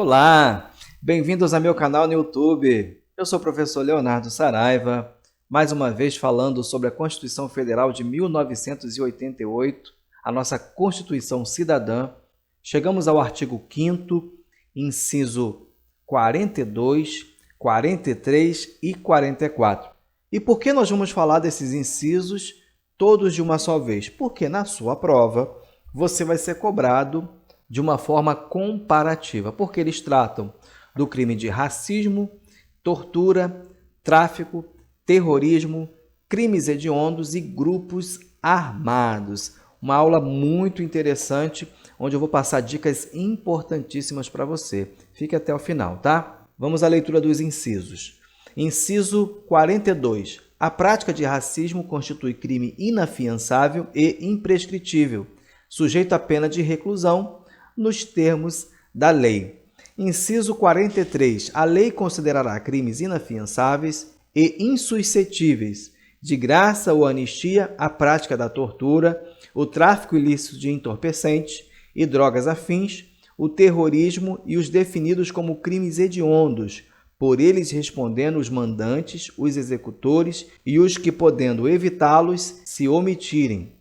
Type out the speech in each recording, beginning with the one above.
Olá, bem-vindos ao meu canal no YouTube. Eu sou o professor Leonardo Saraiva, mais uma vez falando sobre a Constituição Federal de 1988, a nossa Constituição Cidadã. Chegamos ao artigo 5º, inciso 42, 43 e 44. E por que nós vamos falar desses incisos todos de uma só vez? Porque na sua prova você vai ser cobrado de uma forma comparativa, porque eles tratam do crime de racismo, tortura, tráfico, terrorismo, crimes hediondos e grupos armados. Uma aula muito interessante, onde eu vou passar dicas importantíssimas para você. Fique até o final, tá? Vamos à leitura dos incisos. Inciso 42. A prática de racismo constitui crime inafiançável e imprescritível, sujeito à pena de reclusão, nos termos da lei. Inciso 43. A lei considerará crimes inafiançáveis e insuscetíveis de graça ou anistia a prática da tortura, o tráfico ilícito de entorpecentes e drogas afins, o terrorismo e os definidos como crimes hediondos, por eles respondendo os mandantes, os executores e os que, podendo evitá-los, se omitirem.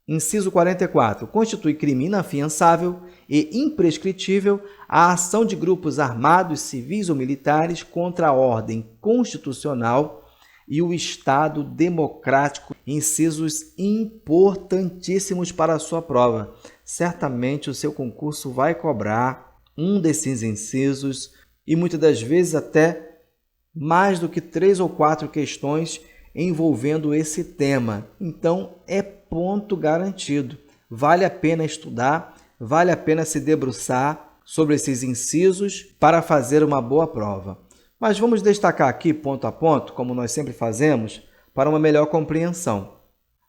Inciso 44. Constitui crime inafiançável e imprescritível a ação de grupos armados, civis ou militares contra a ordem constitucional e o Estado democrático. Incisos importantíssimos para a sua prova. Certamente o seu concurso vai cobrar um desses incisos e muitas das vezes até mais do que 3 ou 4 questões envolvendo esse tema. Então, é ponto garantido. Vale a pena estudar, vale a pena se debruçar sobre esses incisos para fazer uma boa prova. Mas vamos destacar aqui, ponto a ponto, como nós sempre fazemos, para uma melhor compreensão.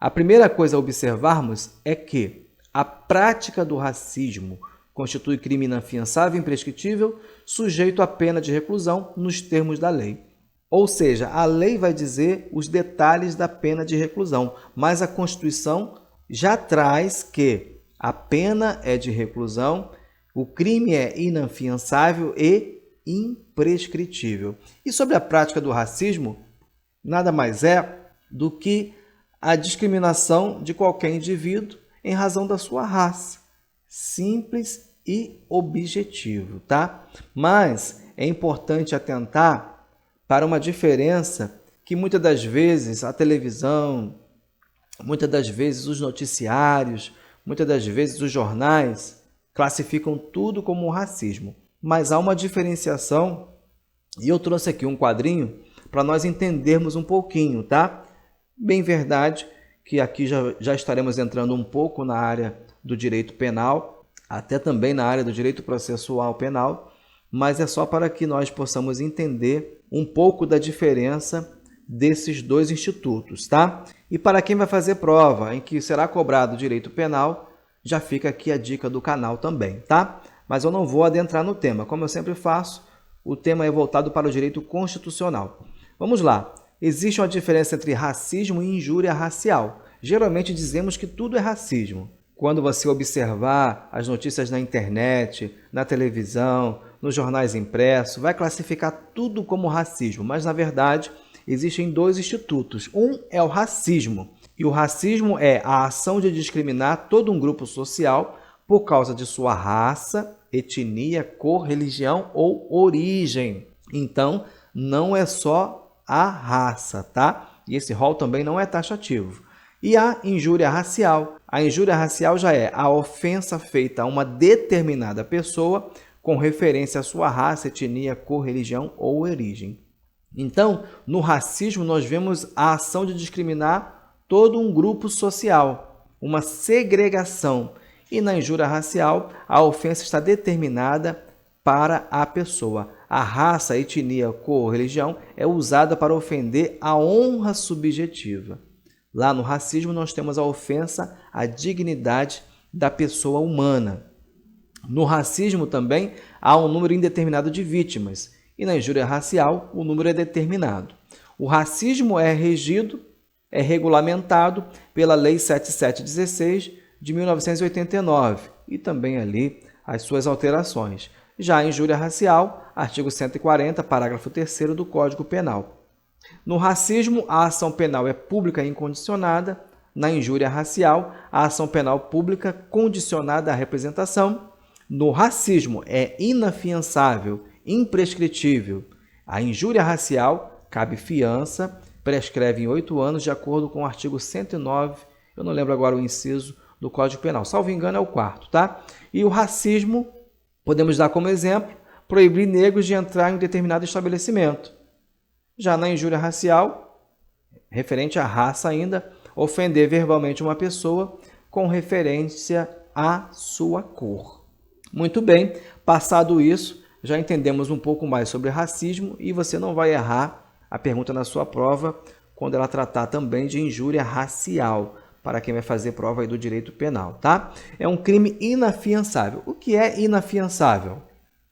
A primeira coisa a observarmos é que a prática do racismo constitui crime inafiançável e imprescritível, sujeito à pena de reclusão nos termos da lei. Ou seja, a lei vai dizer os detalhes da pena de reclusão, mas a Constituição já traz que a pena é de reclusão, o crime é inafiançável e imprescritível. E sobre a prática do racismo, nada mais é do que a discriminação de qualquer indivíduo em razão da sua raça. Simples e objetivo, tá? Mas é importante atentar para uma diferença que muitas das vezes a televisão, muitas das vezes os noticiários, muitas das vezes os jornais classificam tudo como racismo. Mas há uma diferenciação e eu trouxe aqui um quadrinho para nós entendermos um pouquinho, tá? Bem verdade que aqui já estaremos entrando um pouco na área do direito penal, até também na área do direito processual penal, mas é só para que nós possamos entender um pouco da diferença desses dois institutos, tá? E para quem vai fazer prova em que será cobrado direito penal, já fica aqui a dica do canal também, tá? Mas eu não vou adentrar no tema, como eu sempre faço, o tema é voltado para o direito constitucional. Vamos lá, existe uma diferença entre racismo e injúria racial. Geralmente dizemos que tudo é racismo. Quando você observar as notícias na internet, na televisão, nos jornais impressos, vai classificar tudo como racismo, mas na verdade existem dois institutos. Um é o racismo, e o racismo é a ação de discriminar todo um grupo social por causa de sua raça, etnia, cor, religião ou origem. Então, não é só a raça, tá? E esse rol também não é taxativo. E a injúria racial. A injúria racial já é a ofensa feita a uma determinada pessoa com referência à sua raça, etnia, cor, religião ou origem. Então, no racismo, nós vemos a ação de discriminar todo um grupo social, uma segregação. E na injúria racial, a ofensa está determinada para a pessoa. A raça, etnia, cor, religião é usada para ofender a honra subjetiva. Lá no racismo, nós temos a ofensa à dignidade da pessoa humana. No racismo também há um número indeterminado de vítimas e na injúria racial o número é determinado. O racismo é regulamentado pela Lei 7716 de 1989 e também ali as suas alterações. Já a injúria racial, artigo 140, parágrafo 3º do Código Penal. No racismo, a ação penal é pública e incondicionada. Na injúria racial, a ação penal pública condicionada à representação. No racismo, é inafiançável, imprescritível. A injúria racial cabe fiança, prescreve em 8 anos, de acordo com o artigo 109, eu não lembro agora o inciso do Código Penal, salvo engano é o 4º, tá? E o racismo, podemos dar como exemplo, proibir negros de entrar em um determinado estabelecimento. Já na injúria racial, referente à raça ainda, ofender verbalmente uma pessoa com referência à sua cor. Muito bem, passado isso, já entendemos um pouco mais sobre racismo e você não vai errar a pergunta na sua prova quando ela tratar também de injúria racial, para quem vai fazer prova aí do direito penal, tá? É um crime inafiançável. O que é inafiançável?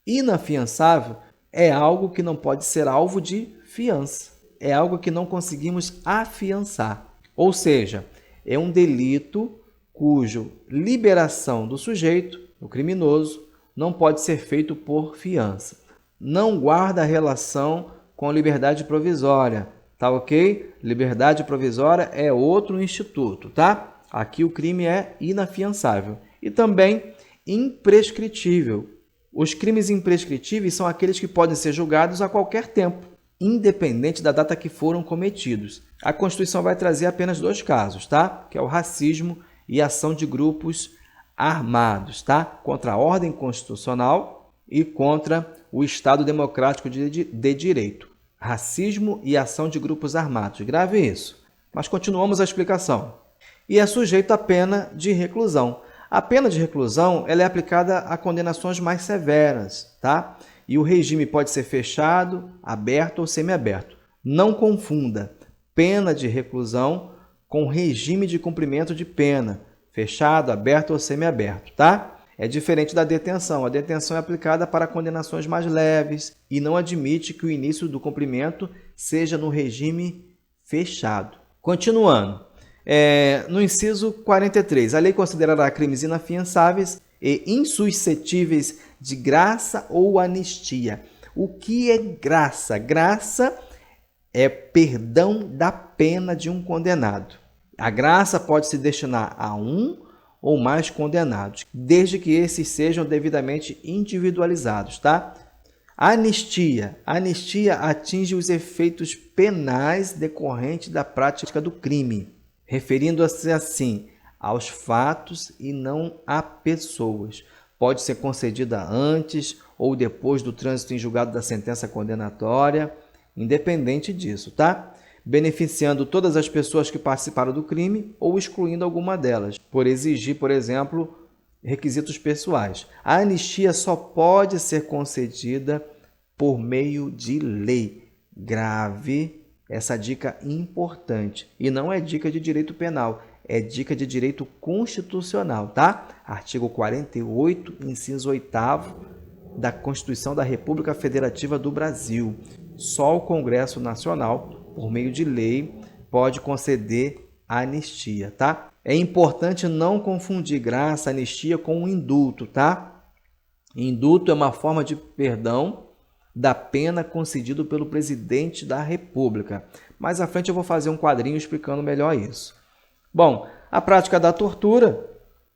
Inafiançável é algo que não pode ser alvo de fiança. É algo que não conseguimos afiançar. Ou seja, é um delito cujo liberação do sujeito, o criminoso, não pode ser feito por fiança. Não guarda relação com liberdade provisória, tá ok? Liberdade provisória é outro instituto, tá? Aqui o crime é inafiançável. E também imprescritível. Os crimes imprescritíveis são aqueles que podem ser julgados a qualquer tempo, independente da data que foram cometidos. A Constituição vai trazer apenas 2 casos, tá? Que é o racismo e a ação de grupos armados, tá? Contra a ordem constitucional e contra o Estado Democrático de Direito. Racismo e ação de grupos armados. Grave isso. Mas continuamos a explicação. E é sujeito à pena de reclusão. A pena de reclusão ela é aplicada a condenações mais severas, tá? E o regime pode ser fechado, aberto ou semiaberto. Não confunda pena de reclusão com regime de cumprimento de pena, fechado, aberto ou semiaberto, tá? É diferente da detenção. A detenção é aplicada para condenações mais leves e não admite que o início do cumprimento seja no regime fechado. Continuando, no inciso 43, a lei considerará crimes inafiançáveis e insuscetíveis de graça ou anistia. O que é graça? Graça é perdão da pena de um condenado. A graça pode se destinar a um ou mais condenados, desde que esses sejam devidamente individualizados, tá? Anistia. Anistia atinge os efeitos penais decorrentes da prática do crime, referindo-se assim aos fatos e não a pessoas. Pode ser concedida antes ou depois do trânsito em julgado da sentença condenatória, independente disso, tá? Beneficiando todas as pessoas que participaram do crime ou excluindo alguma delas, por exigir, por exemplo, requisitos pessoais. A anistia só pode ser concedida por meio de lei. Grave essa dica importante. E não é dica de direito penal, é dica de direito constitucional, tá? Artigo 48, inciso 8º da Constituição da República Federativa do Brasil. Só o Congresso Nacional, por meio de lei, pode conceder anistia, tá? É importante não confundir graça, anistia com indulto, tá? Indulto é uma forma de perdão da pena concedido pelo presidente da República. Mais à frente eu vou fazer um quadrinho explicando melhor isso. Bom, a prática da tortura.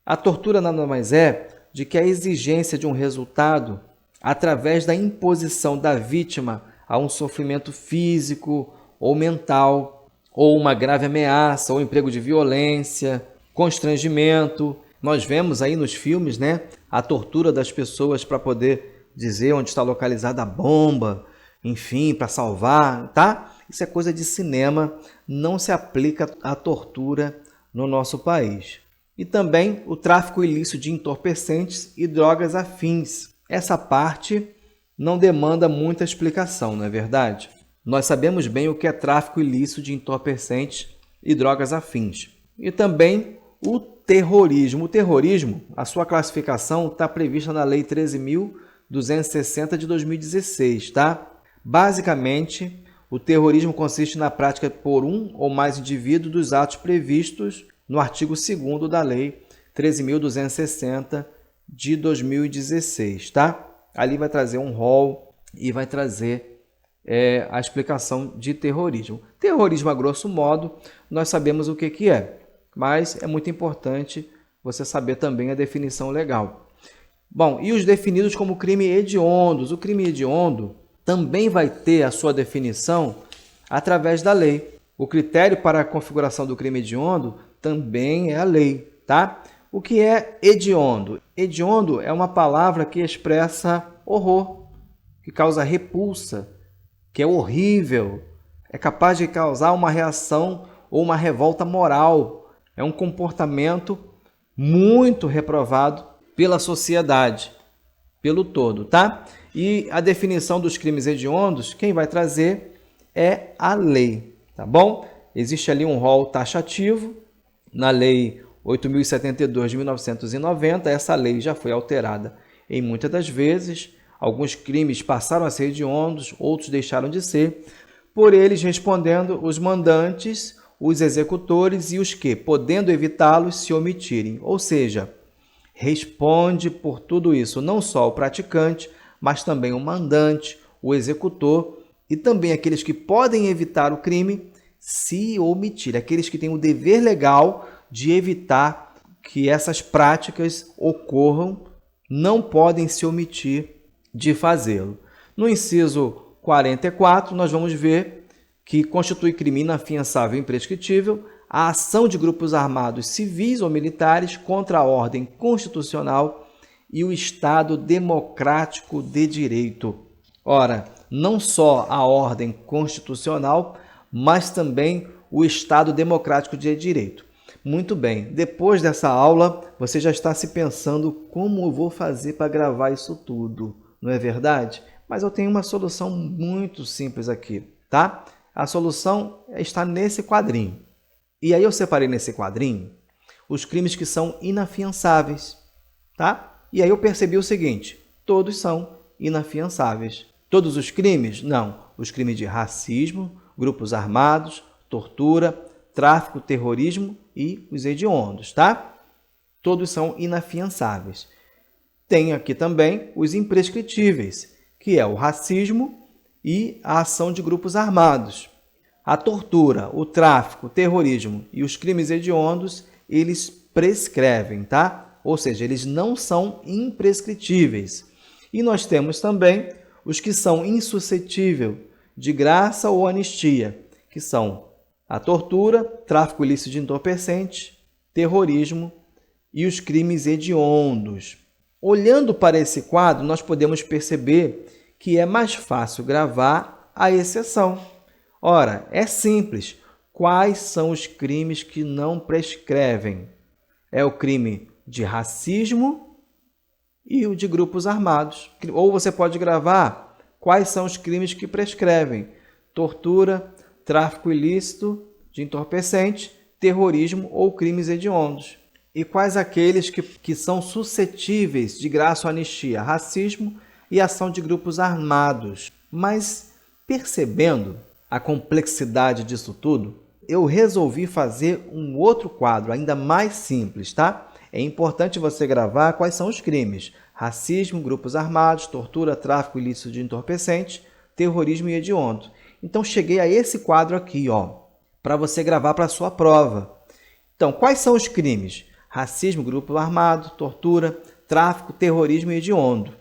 A tortura nada mais é de que a exigência de um resultado através da imposição da vítima a um sofrimento físico ou mental, ou uma grave ameaça, ou emprego de violência, constrangimento. Nós vemos aí nos filmes, né, a tortura das pessoas para poder dizer onde está localizada a bomba, enfim, para salvar, tá? Isso é coisa de cinema, não se aplica à tortura no nosso país. E também o tráfico ilícito de entorpecentes e drogas afins. Essa parte não demanda muita explicação, não é verdade? Nós sabemos bem o que é tráfico ilícito de entorpecentes e drogas afins. E também o terrorismo. O terrorismo, a sua classificação está prevista na Lei 13.260 de 2016, tá? Basicamente, o terrorismo consiste na prática por um ou mais indivíduos dos atos previstos no artigo 2º da Lei 13.260 de 2016, tá? ali vai trazer um rol e vai trazer a explicação de terrorismo. Terrorismo, a grosso modo, nós sabemos o que é, mas é muito importante você saber também a definição legal. Bom, e os definidos como crime hediondos? O crime hediondo também vai ter a sua definição através da lei. O critério para a configuração do crime hediondo também é a lei, tá? O que é hediondo? Hediondo é uma palavra que expressa horror, que causa repulsa, que é horrível, é capaz de causar uma reação ou uma revolta moral. É um comportamento muito reprovado pela sociedade, pelo todo, tá? E a definição dos crimes hediondos, quem vai trazer é a lei, tá bom? Existe ali um rol taxativo na Lei 8.072 de 1990, essa lei já foi alterada em muitas das vezes, alguns crimes passaram a ser hediondos, outros deixaram de ser, por eles respondendo os mandantes, os executores e os que, podendo evitá-los, se omitirem, ou seja, responde por tudo isso não só o praticante, mas também o mandante, o executor e também aqueles que podem evitar o crime se omitir, aqueles que têm o dever legal de evitar que essas práticas ocorram, não podem se omitir de fazê-lo. No inciso 44, nós vamos ver que constitui crime inafiançável e imprescritível a ação de grupos armados civis ou militares contra a ordem constitucional e o Estado democrático de direito. Ora, não só a ordem constitucional, mas também o Estado democrático de direito. Muito bem, depois dessa aula, você já está se pensando como eu vou fazer para gravar isso tudo, não é verdade? Mas eu tenho uma solução muito simples aqui, tá? A solução está nesse quadrinho. E aí eu separei nesse quadrinho os crimes que são inafiançáveis, tá? E aí eu percebi o seguinte, todos são inafiançáveis. Todos os crimes? Não. Os crimes de racismo, grupos armados, tortura, tráfico, terrorismo e os hediondos, tá? Todos são inafiançáveis. Tem aqui também os imprescritíveis, que é o racismo e a ação de grupos armados. A tortura, o tráfico, o terrorismo e os crimes hediondos, eles prescrevem, tá? Ou seja, eles não são imprescritíveis. E nós temos também os que são insuscetíveis de graça ou anistia, que são a tortura, tráfico ilícito de entorpecente, terrorismo e os crimes hediondos. Olhando para esse quadro, nós podemos perceber que é mais fácil gravar a exceção. Ora, é simples. Quais são os crimes que não prescrevem? É o crime de racismo e o de grupos armados. Ou você pode gravar quais são os crimes que prescrevem: tortura, tráfico ilícito de entorpecente, terrorismo ou crimes hediondos. E quais aqueles que são suscetíveis de graça ou anistia: racismo e ação de grupos armados. Mas, percebendo a complexidade disso tudo, eu resolvi fazer um outro quadro ainda mais simples, tá? É importante você gravar quais são os crimes: racismo, grupos armados, tortura, tráfico ilícito de entorpecente, terrorismo e hediondo. Então, cheguei a esse quadro aqui, ó, para você gravar para a sua prova. Então, quais são os crimes? Racismo, grupo armado, tortura, tráfico, terrorismo e hediondo.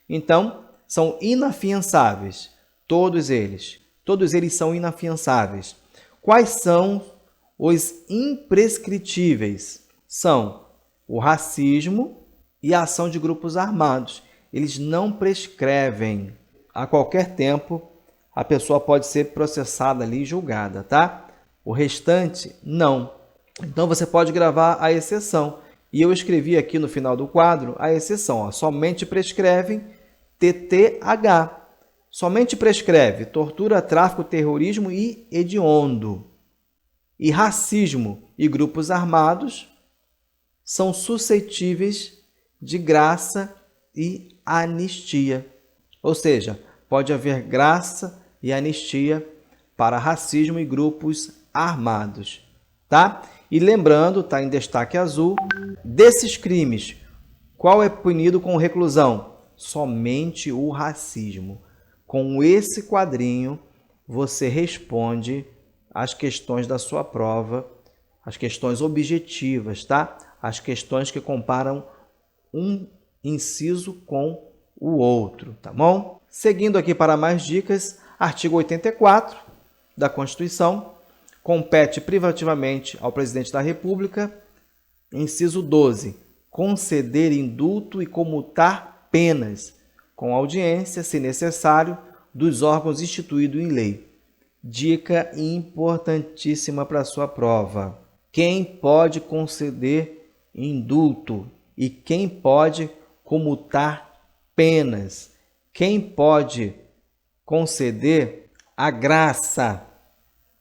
Então, são inafiançáveis, todos eles. Todos eles são inafiançáveis. Quais são os imprescritíveis? São o racismo e a ação de grupos armados. Eles não prescrevem. A qualquer tempo, a pessoa pode ser processada ali e julgada, tá? O restante, não. Então, você pode gravar a exceção. E eu escrevi aqui no final do quadro a exceção. Ó, somente prescrevem TTH. Somente prescreve tortura, tráfico, terrorismo e hediondo. E racismo e grupos armados são suscetíveis de graça e anistia. Ou seja, pode haver graça e anistia para racismo e grupos armados, tá? E lembrando, tá em destaque azul, desses crimes, qual é punido com reclusão? somente o racismo. Com esse quadrinho, você responde as questões da sua prova, as questões objetivas, tá? As questões que comparam um inciso com o outro, tá bom? Seguindo aqui para mais dicas, artigo 84 da Constituição, compete privativamente ao presidente da República, inciso 12, conceder indulto e comutar penas, com audiência, se necessário, dos órgãos instituídos em lei. Dica importantíssima para a sua prova. Quem pode conceder indulto e quem pode comutar penas? Quem pode conceder a graça?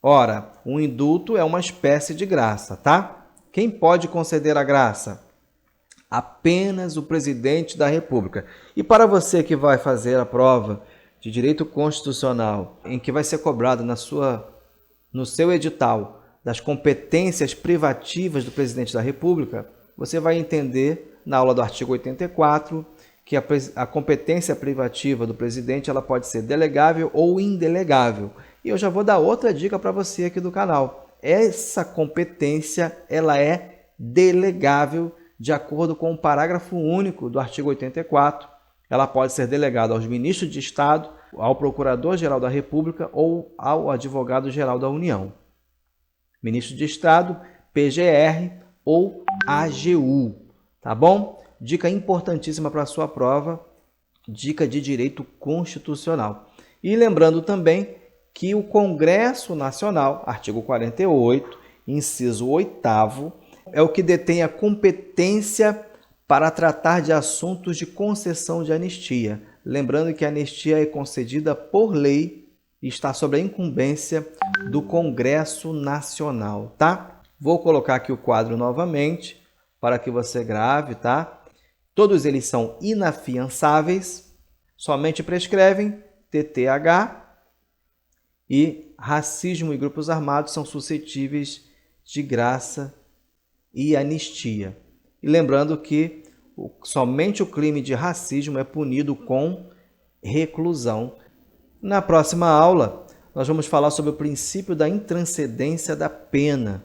Ora, um indulto é uma espécie de graça, tá? Quem pode conceder a graça? Apenas o presidente da República. E para você que vai fazer a prova de direito constitucional, em que vai ser cobrado no seu edital das competências privativas do presidente da República, você vai entender na aula do artigo 84 que a competência privativa do presidente ela pode ser delegável ou indelegável. E eu já vou dar outra dica para você aqui do canal. Essa competência ela é delegável de acordo com o parágrafo único do artigo 84. Ela pode ser delegada aos ministros de Estado, ao Procurador-Geral da República ou ao Advogado-Geral da União. Ministro de Estado, PGR ou AGU, tá bom? Dica importantíssima para a sua prova, dica de direito constitucional. E lembrando também que o Congresso Nacional, artigo 48, inciso 8º, é o que detém a competência para tratar de assuntos de concessão de anistia. Lembrando que a anistia é concedida por lei e está sob a incumbência do Congresso Nacional, tá? Vou colocar aqui o quadro novamente para que você grave, tá? Todos eles são inafiançáveis, somente prescrevem TTH e racismo e grupos armados são suscetíveis de graça e anistia. E lembrando que somente o crime de racismo é punido com reclusão. Na próxima aula, nós vamos falar sobre o princípio da intranscendência da pena.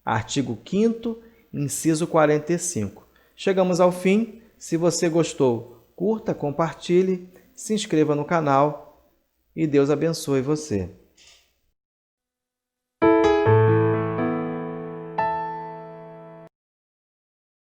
Artigo 5º, inciso 45. Chegamos ao fim. Se você gostou, curta, compartilhe, se inscreva no canal e Deus abençoe você.